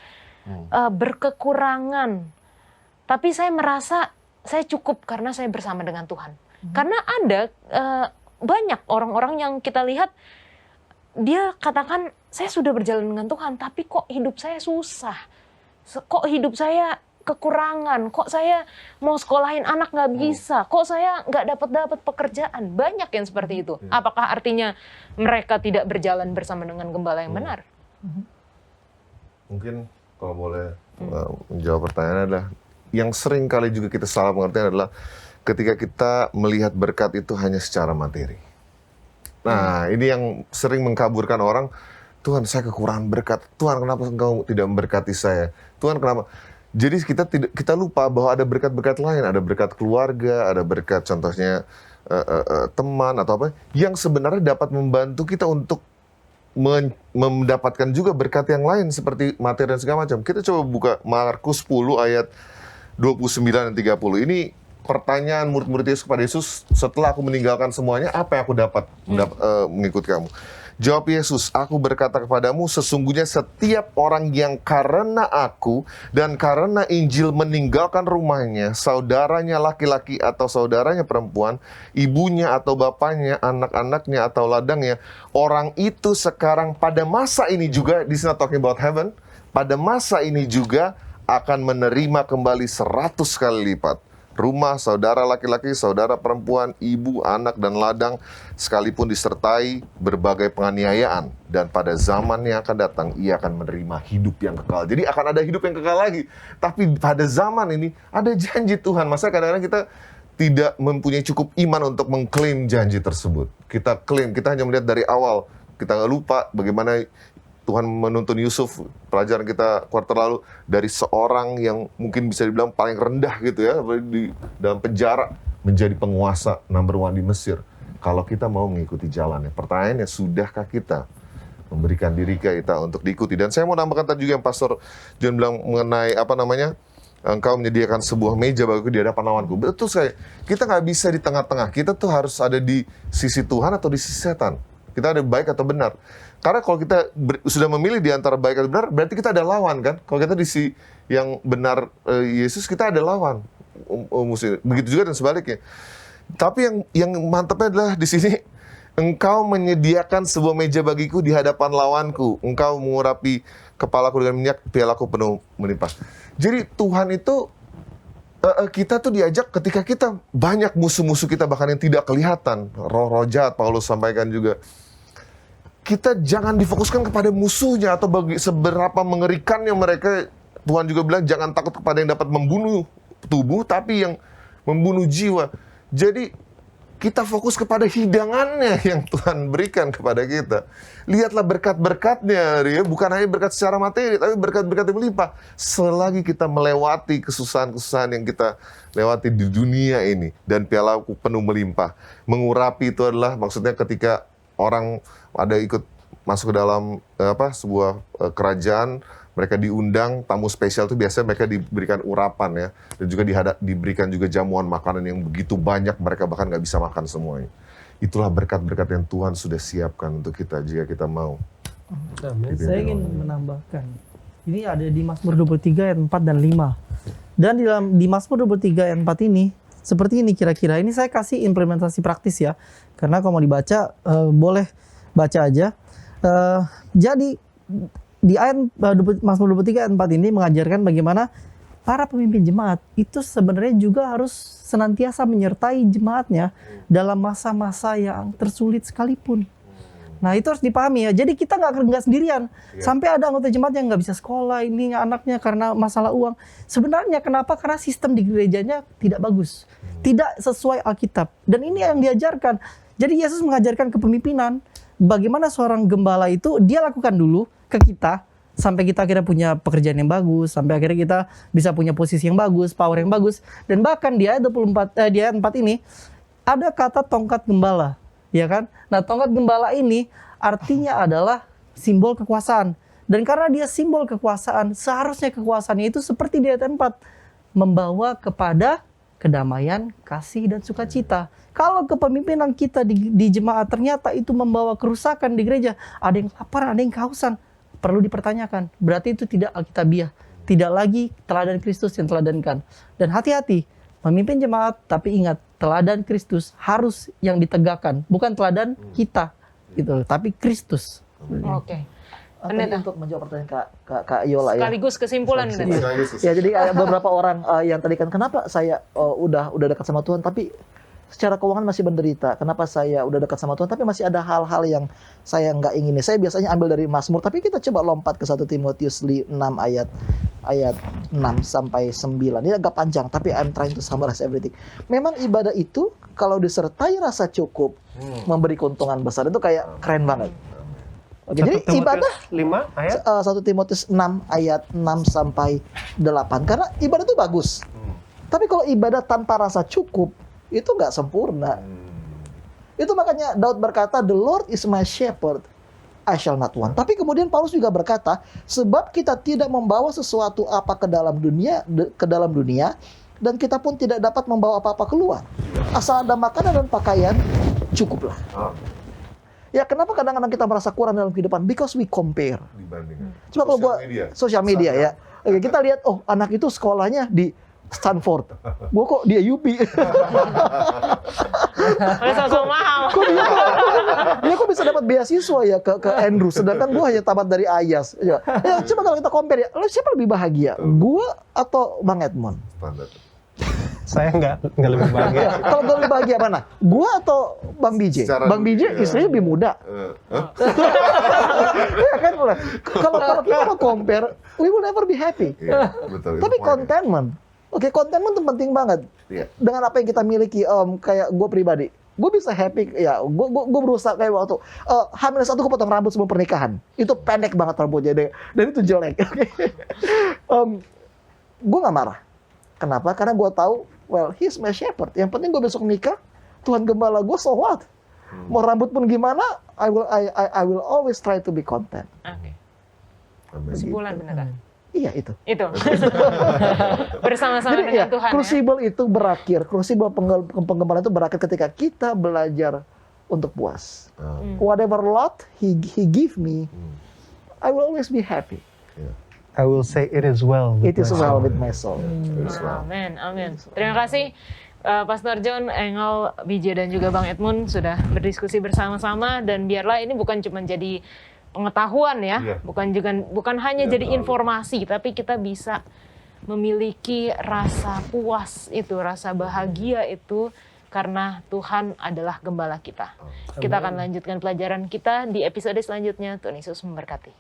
berkekurangan, tapi saya merasa saya cukup karena saya bersama dengan Tuhan. Karena ada banyak orang-orang yang kita lihat dia katakan saya sudah berjalan dengan Tuhan, tapi kok hidup saya susah, kok hidup saya kekurangan, kok saya mau sekolahin anak nggak bisa, kok saya nggak dapat pekerjaan. Banyak yang seperti itu. Apakah artinya mereka tidak berjalan bersama dengan gembala yang benar? Mungkin kalau boleh menjawab pertanyaan adalah, yang sering kali juga kita salah pengertian adalah ketika kita melihat berkat itu hanya secara materi. Nah, ini yang sering mengkaburkan orang. Tuhan, saya kekurangan berkat. Tuhan, kenapa Engkau tidak memberkati saya? Tuhan, kenapa? Jadi kita lupa bahwa ada berkat-berkat lain, ada berkat keluarga, ada berkat contohnya teman atau apa yang sebenarnya dapat membantu kita untuk mendapatkan juga berkat yang lain seperti materi dan segala macam. Kita coba buka Markus 10 ayat 29 dan 30. Ini pertanyaan murid-murid Yesus kepada Yesus, setelah aku meninggalkan semuanya, apa yang aku dapat mengikut kamu? Jawab Yesus, aku berkata kepadamu, sesungguhnya setiap orang yang karena aku dan karena Injil meninggalkan rumahnya, saudaranya laki-laki atau saudaranya perempuan, ibunya atau bapaknya, anak-anaknya atau ladangnya, orang itu sekarang pada masa ini juga, this is not talking about heaven, pada masa ini juga akan menerima kembali 100 kali lipat. Rumah, saudara laki-laki, saudara perempuan, ibu, anak, dan ladang, sekalipun disertai berbagai penganiayaan. Dan pada zaman yang akan datang, ia akan menerima hidup yang kekal. Jadi akan ada hidup yang kekal lagi. Tapi pada zaman ini, ada janji Tuhan. Masa kadang-kadang kita tidak mempunyai cukup iman untuk mengklaim janji tersebut. Kita klaim, kita hanya melihat dari awal. Kita nggak lupa bagaimana Tuhan menuntun Yusuf, pelajaran kita kuarter lalu, dari seorang yang mungkin bisa dibilang paling rendah gitu ya, di dalam penjara, menjadi penguasa number 1 di Mesir. Kalau kita mau mengikuti jalannya, pertanyaannya, sudahkah kita memberikan diri kita untuk diikuti? Dan saya mau nambahkan tadi juga yang Pastor John bilang mengenai engkau menyediakan sebuah meja bagiku di hadapan lawanku. Betul sekali, kita nggak bisa di tengah-tengah, kita tuh harus ada di sisi Tuhan atau di sisi setan. Kita ada baik atau benar. Karena kalau kita sudah memilih di antara baik atau benar, berarti kita ada lawan kan. Kalau kita di sisi yang benar Yesus, kita ada lawan musuh. Begitu juga dan sebaliknya. Tapi yang mantapnya adalah di sini, engkau menyediakan sebuah meja bagiku di hadapan lawanku. Engkau mengurapi kepalaku dengan minyak, pialaku penuh melimpah. Jadi Tuhan itu, kita tuh diajak ketika kita banyak musuh-musuh kita bahkan yang tidak kelihatan. Roh-roh jahat, Paulus sampaikan juga. Kita jangan difokuskan kepada musuhnya atau seberapa mengerikannya mereka. Tuhan juga bilang jangan takut kepada yang dapat membunuh tubuh, tapi yang membunuh jiwa. Jadi kita fokus kepada hidangannya yang Tuhan berikan kepada kita. Lihatlah berkat-berkatnya, ya. Bukan hanya berkat secara materi, tapi berkat-berkat yang melimpah. Selagi kita melewati kesusahan-kesusahan yang kita lewati di dunia ini, dan pialaku penuh melimpah. Mengurapi itu adalah maksudnya ketika orang ada ikut masuk ke dalam sebuah kerajaan, mereka diundang, tamu spesial itu biasanya mereka diberikan urapan ya, dan juga diberikan juga jamuan makanan yang begitu banyak, mereka bahkan nggak bisa makan semuanya. Itulah berkat-berkat yang Tuhan sudah siapkan untuk kita jika kita mau. Saya ingin menambahkan, ini ada di Mazmur 23 ayat 4 dan 5. Dan di Mazmur 23 ayat 4 ini, seperti ini kira-kira. Ini saya kasih implementasi praktis ya, karena kalau mau dibaca, boleh baca aja. Jadi di ayat Mazmur 23 ayat 4 ini mengajarkan bagaimana para pemimpin jemaat itu sebenarnya juga harus senantiasa menyertai jemaatnya dalam masa-masa yang tersulit sekalipun. Nah itu harus dipahami ya. Jadi kita nggak sendirian. Sampai ada anggota jemaat yang nggak bisa sekolah, ini anaknya karena masalah uang. Sebenarnya kenapa? Karena sistem di gerejanya tidak bagus, tidak sesuai Alkitab. Dan ini yang diajarkan. Jadi Yesus mengajarkan kepemimpinan. Bagaimana seorang gembala itu dia lakukan dulu ke kita sampai kita akhirnya punya pekerjaan yang bagus, sampai akhirnya kita bisa punya posisi yang bagus, power yang bagus. Dan bahkan di ayat 4 ini ada kata tongkat gembala, ya kan? Nah, tongkat gembala ini artinya adalah simbol kekuasaan. Dan karena dia simbol kekuasaan, seharusnya kekuasaannya itu seperti di ayat 4, membawa kepada kedamaian, kasih, dan sukacita. Kalau kepemimpinan kita di jemaat ternyata itu membawa kerusakan di gereja, ada yang lapar, ada yang kehausan, perlu dipertanyakan. Berarti itu tidak alkitabiah, tidak lagi teladan Kristus yang teladankan. Dan hati-hati, memimpin jemaat, tapi ingat, teladan Kristus harus yang ditegakkan, bukan teladan kita, gitu, tapi Kristus. Oke. Pendeta. Untuk menjawab pertanyaan Kak Yola ya. Sekaligus kesimpulan. Ya, jadi ada beberapa orang yang tadi kan, kenapa saya udah dekat sama Tuhan tapi secara keuangan masih menderita. Kenapa saya udah dekat sama Tuhan tapi masih ada hal-hal yang saya nggak ingini. Saya biasanya ambil dari Mazmur, tapi kita coba lompat ke 1 Timotius 6 ayat 6 sampai 9. Ini agak panjang tapi I'm trying to summarize everything. Memang ibadah itu kalau disertai rasa cukup, memberi keuntungan besar, itu kayak keren banget. Oke, jadi ibadah 5 ayat 1 Timotius 6 ayat 6 sampai 8. Karena ibadah itu bagus. Tapi kalau ibadah tanpa rasa cukup, itu nggak sempurna. Itu makanya Daud berkata, "The Lord is my shepherd, I shall not want." Tapi kemudian Paulus juga berkata, sebab kita tidak membawa sesuatu apa ke dalam dunia, dan kita pun tidak dapat membawa apa-apa keluar. Asal ada makanan dan pakaian, cukuplah. Ya kenapa kadang-kadang kita merasa kurang dalam kehidupan? Because we compare. Dibandingkan. Coba kalau gua sosial media ya. Oke, kita lihat anak itu sekolahnya di Stanford. Gua kok di UP. Sama-sama mahal. Dia kok bisa dapat beasiswa ya ke Andrew, sedangkan gua hanya tamat dari IAS. Ya, coba kalau kita compare ya, lo siapa lebih bahagia? Gua atau Bang Edmond? Standar. Saya nggak lebih bahagia. Kalau gua lebih bahagia mana? Gua atau Bang BJ? Secara Bang BJ dunia. istrinya lebih muda. Ya kan? Kalau kita mau compare, we will never be happy. Iya, betul. Tapi itu poinnya. contentment, oke, contentment itu penting banget. Iya. Dengan apa yang kita miliki, kayak gue pribadi, gue bisa happy, ya, gue berusaha kayak waktu H-1 gue potong rambut sebelum pernikahan, itu pendek banget rambutnya deh, dan itu jelek. Oke. Gue nggak marah. Kenapa? Karena gue tahu, well, he's my shepherd. Yang penting gue besok nikah, Tuhan gembala gue, so what? Mau rambut pun gimana, I will always try to be content. Oke. Amin. Kesimpulan beneran. Iya itu. Itu. Bersama-sama Jadi dengan ya, Tuhan ya. crucible itu berakhir, crucible penggembalaan itu berakhir ketika kita belajar untuk puas. Whatever lot he give me, I will always be happy. I will say it is well. with It is my well soul. with my soul. Terus lah. Amin, amin. Terima kasih Pastor John, Engel, BJ dan juga Bang Edmund sudah berdiskusi bersama-sama, dan biarlah ini bukan cuma jadi pengetahuan ya, Iya. bukan hanya jadi informasi, tapi kita bisa memiliki rasa puas itu, rasa bahagia itu karena Tuhan adalah gembala kita. Kita akan lanjutkan pelajaran kita di episode selanjutnya. Tuhan Yesus memberkati.